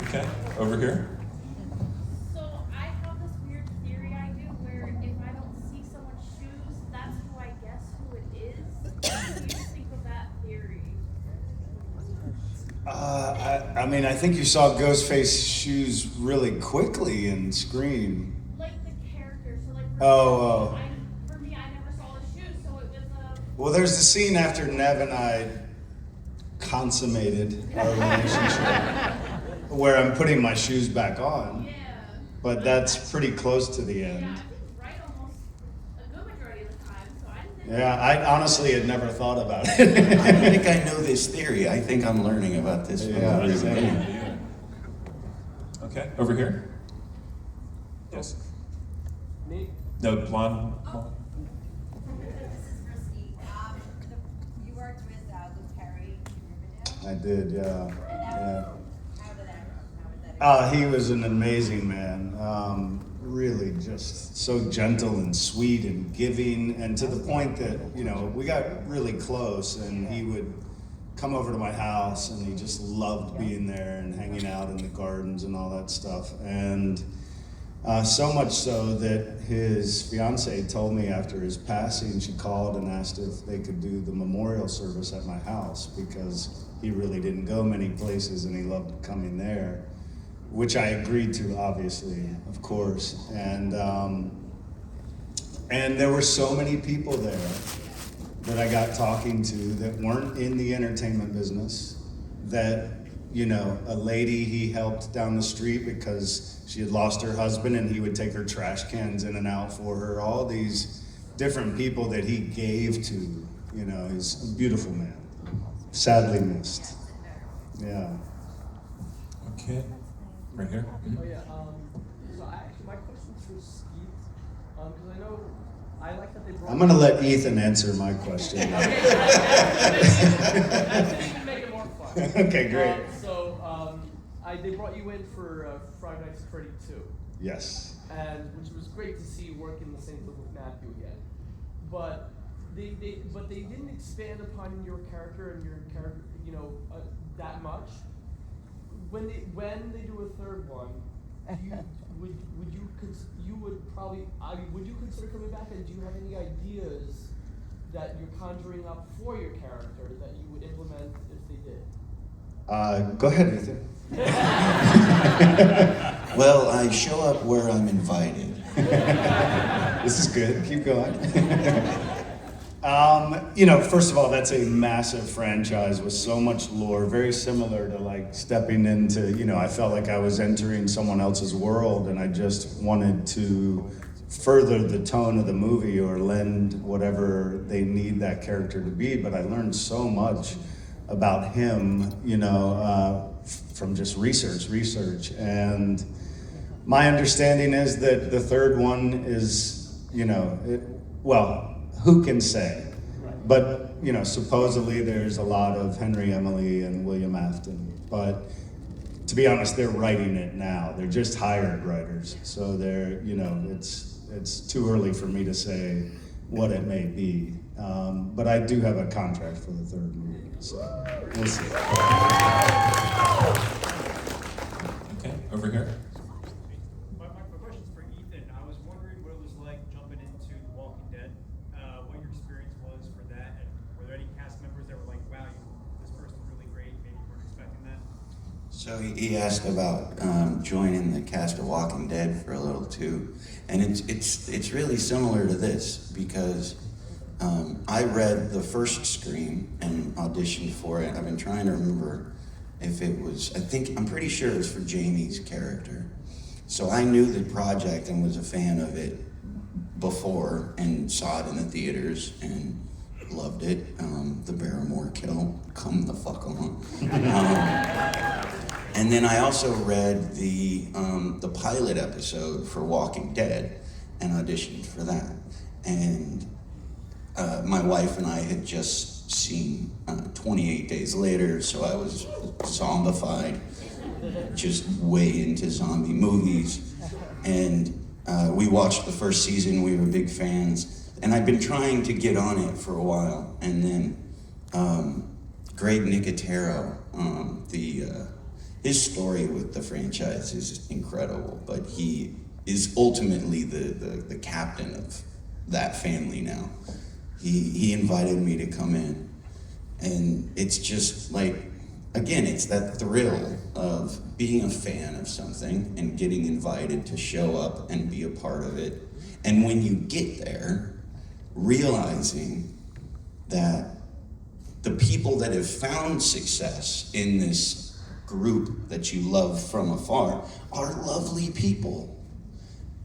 Okay, over here. So I have this weird theory I do where if I don't see someone's shoes, that's who I guess who it is. What do you think of that theory? I mean, I think you saw Ghostface's shoes really quickly in Scream. Like the character, so like Oh, for me, I never saw the shoes, so it was Well, there's the scene after Nev and I consummated our relationship where I'm putting my shoes back on. yeah. But that's pretty close to the Yeah, end. I think it's right almost a good majority of the time, so I didn't think. Yeah, I honestly had never thought about it. I don't think I know this theory. I think I'm learning about this from Yeah, the same. beginning. Okay, over here. Yes. Me? No, blonde. This is Christy. You worked with Luke Perry in Riverdale. I did, yeah. And Yeah. how did that go? He was an amazing man. Really just so gentle and sweet and giving, and to the point that, you know, we got really close and he would come over to my house and he just loved being there and hanging out in the gardens and all that stuff. And so much so that his fiance told me after his passing, she called and asked if they could do the memorial service at my house because he really didn't go many places and he loved coming there, which I agreed to, obviously, of course. And there were so many people there that I got talking to that weren't in the entertainment business, that, you know, a lady he helped down the street because she had lost her husband and he would take her trash cans in and out for her, all these different people that he gave to, you know. He's a beautiful man, sadly missed. Yeah. Okay, right here. Oh yeah. So my question's for Skeet, because I know I like that they brought. I'm gonna let Ethan answer my question. That's to make it more fun. Okay, great. They brought you in for Friday Night Freddy 2. Yes. And which was great to see you work in the same field with Matthew again. But they didn't expand upon your character and your character, you know, that much. When they do a third one, would you consider coming back, and do you have any ideas that you're conjuring up for your character that you would implement if they did? Go ahead, Ethan. Well, I show up where I'm invited. This is good. Keep going. You know, first of all, that's a massive franchise with so much lore, very similar to like stepping into, you know, I felt like I was entering someone else's world and I just wanted to further the tone of the movie or lend whatever they need that character to be. But I learned so much about him, you know, from just research. And my understanding is that the third one is, you know, who can say? But, you know, supposedly there's a lot of Henry Emily and William Afton. But to be honest, they're writing it now. They're just hired writers. So they're, you know, it's too early for me to say what it may be. But I do have a contract for the third movie, so we'll see. Okay, over here. My question's for Ethan. I was wondering what it was like jumping into The Walking Dead, what your experience was for that, and were there any cast members that were like, wow, this person's really great, maybe you weren't expecting that? So he asked about joining the cast of Walking Dead for a little too, and it's really similar to this because I read the first Scream and auditioned for it. I've been trying to remember if it was, I'm pretty sure it was for Jamie's character. So I knew the project and was a fan of it before and saw it in the theaters and loved it. The Barrymore kill, come the fuck on. And then I also read the pilot episode for Walking Dead and auditioned for that. And my wife and I had just seen 28 Days Later, so I was zombified, just way into zombie movies. And we watched the first season, we were big fans, and I'd been trying to get on it for a while. And then Greg Nicotero, the his story with the franchise is incredible, but he is ultimately the captain of that family now. He invited me to come in, and it's just like, again, it's that thrill of being a fan of something and getting invited to show up and be a part of it. And when you get there, realizing that the people that have found success in this group that you love from afar are lovely people.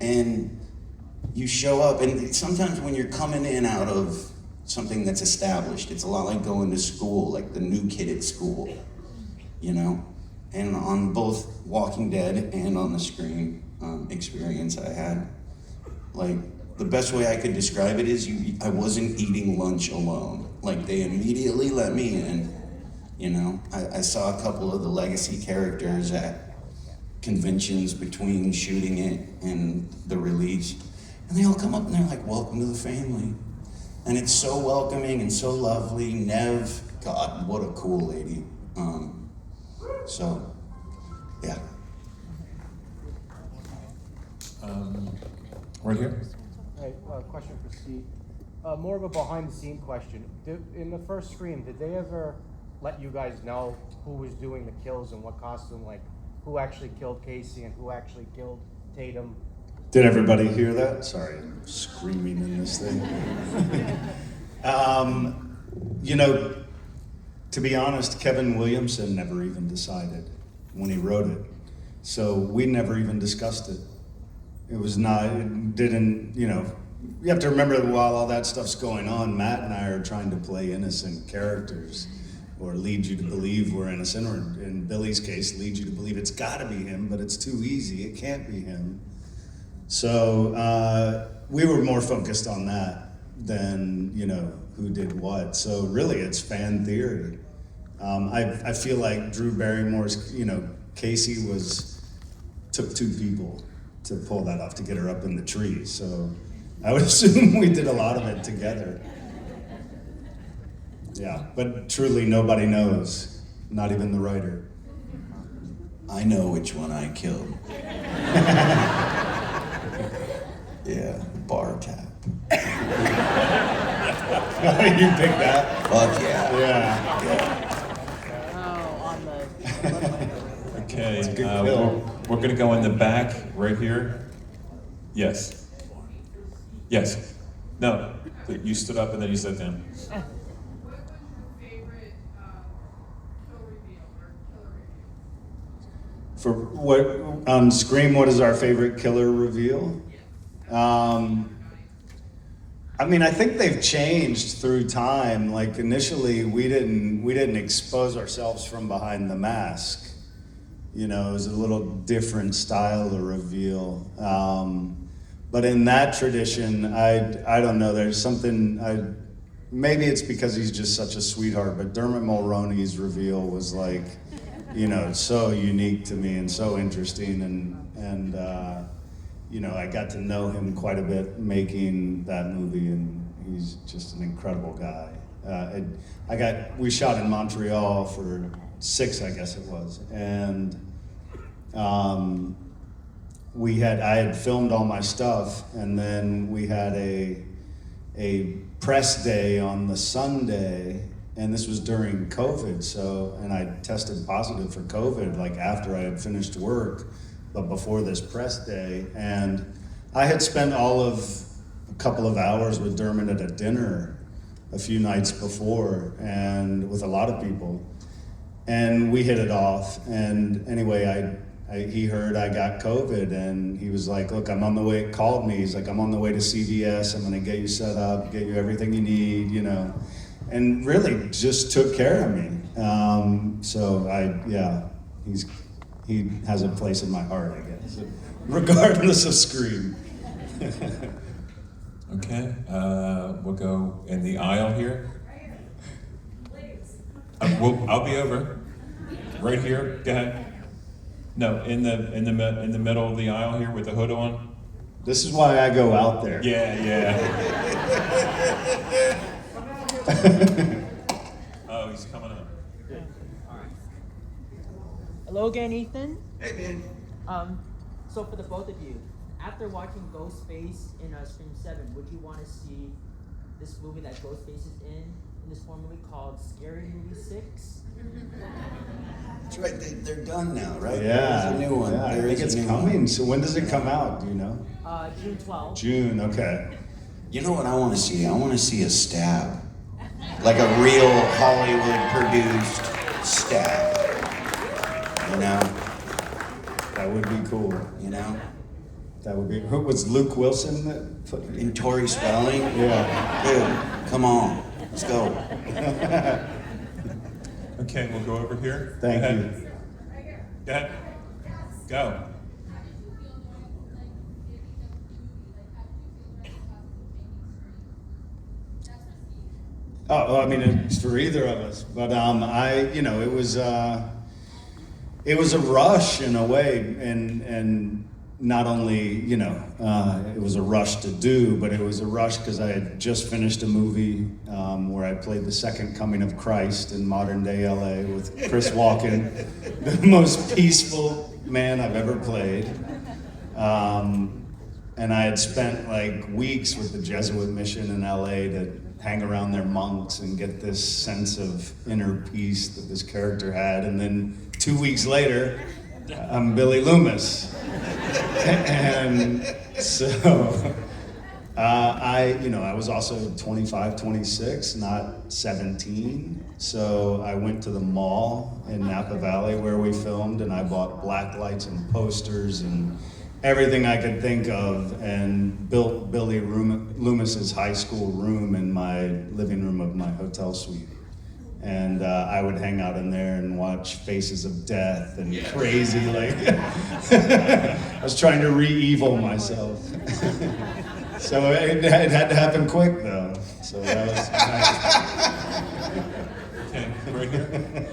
And you show up, and sometimes when you're coming in out of something that's established, it's a lot like going to school, like the new kid at school, you know? And on both Walking Dead and on the Scream experience I had, like, the best way I could describe it is I wasn't eating lunch alone. Like, they immediately let me in, you know? I saw a couple of the legacy characters at conventions between shooting it and the release, and they all come up and they're like, welcome to the family. And it's so welcoming and so lovely. Nev, God, what a cool lady. So, yeah. Right here. Hey, question for Skeet. More of a behind-the-scene question. In the first Scream, did they ever let you guys know who was doing the kills and what costume, like who actually killed Casey and who actually killed Tatum? Did everybody hear that? Sorry, I'm screaming in this thing. You know, to be honest, Kevin Williamson never even decided when he wrote it. So we never even discussed it. It was not, it didn't, you know, you have to remember that while all that stuff's going on, Matt and I are trying to play innocent characters or lead you to believe we're innocent, or in Billy's case, lead you to believe it's gotta be him, but it's too easy, it can't be him. So we were more focused on that than, you know, who did what. So really it's fan theory. I feel like Drew Barrymore's, you know, Casey took two people to pull that off, to get her up in the tree. So I would assume we did a lot of it together. Yeah, but truly nobody knows, not even the writer. I know which one I killed. Yeah, bar tap. You picked that? Fuck yeah. Yeah. Oh, on the. Okay, It's a good kill. we're gonna go in the back, right here. Yes. Yes. No, you stood up and then you sat down. What was your favorite kill reveal or killer reveal? For what, on Scream, what is our favorite killer reveal? I mean, I think they've changed through time. Like initially, we didn't expose ourselves from behind the mask. You know, it was a little different style of reveal. But in that tradition, I don't know. There's something. Maybe it's because he's just such a sweetheart. But Dermot Mulroney's reveal was like, you know, so unique to me and so interesting, and you know, I got to know him quite a bit making that movie, and he's just an incredible guy. We shot in Montreal for 6, I guess it was, and I had filmed all my stuff, and then we had a press day on the Sunday, and this was during COVID, and I tested positive for COVID like after I had finished work, but before this press day. And I had spent a couple of hours with Dermot at a dinner a few nights before, and with a lot of people, and we hit it off. And anyway, he heard I got COVID, and he was like, look, I'm on the way, called me, he's like, I'm on the way to CVS, I'm gonna get you set up, get you everything you need, you know, and really just took care of me. He has a place in my heart, I guess, regardless of Scream. Okay, we'll go in the aisle here. I'll be over. Right here, go ahead. No, in the middle of the aisle here with the hood on. This is why I go out there. Yeah. Oh, he's coming up. Hello again, Ethan. Hey, man. So for the both of you, after watching Ghostface in Scream 7, would you want to see this movie that Ghostface is in this horror movie called Scary Movie 6? That's right. They're done now, right? Yeah. There's a new one. Yeah, I There think is it's a new one. coming. So when does it come out? Do you know? June 12th. June. Okay. You know what I want to see? I want to see a stab. Like a real Hollywood produced stab. You know? That would be cool. You know? That would be. Who was Luke Wilson? And Tori Spelling? Yeah. Dude, come on. Let's go. Okay, we'll go over here. Thank Go you. ahead. Go ahead. Go. Oh, I mean, it's for either of us. But it was a rush in a way, and not only, it was a rush to do, but it was a rush because I had just finished a movie where I played the second coming of Christ in modern day LA with Chris Walken, the most peaceful man I've ever played. And I had spent like weeks with the Jesuit mission in LA to hang around their monks and get this sense of inner peace that this character had. And then 2 weeks later, I'm Billy Loomis. And so I was also 25, 26, not 17. So I went to the mall in Napa Valley where we filmed, and I bought black lights and posters and everything I could think of, and built Billy Loomis's high school room in my living room of my hotel suite. And I would hang out in there and watch Faces of Death and crazy, like, I was trying to re-evil myself. So it had to happen quick though. So that was nice.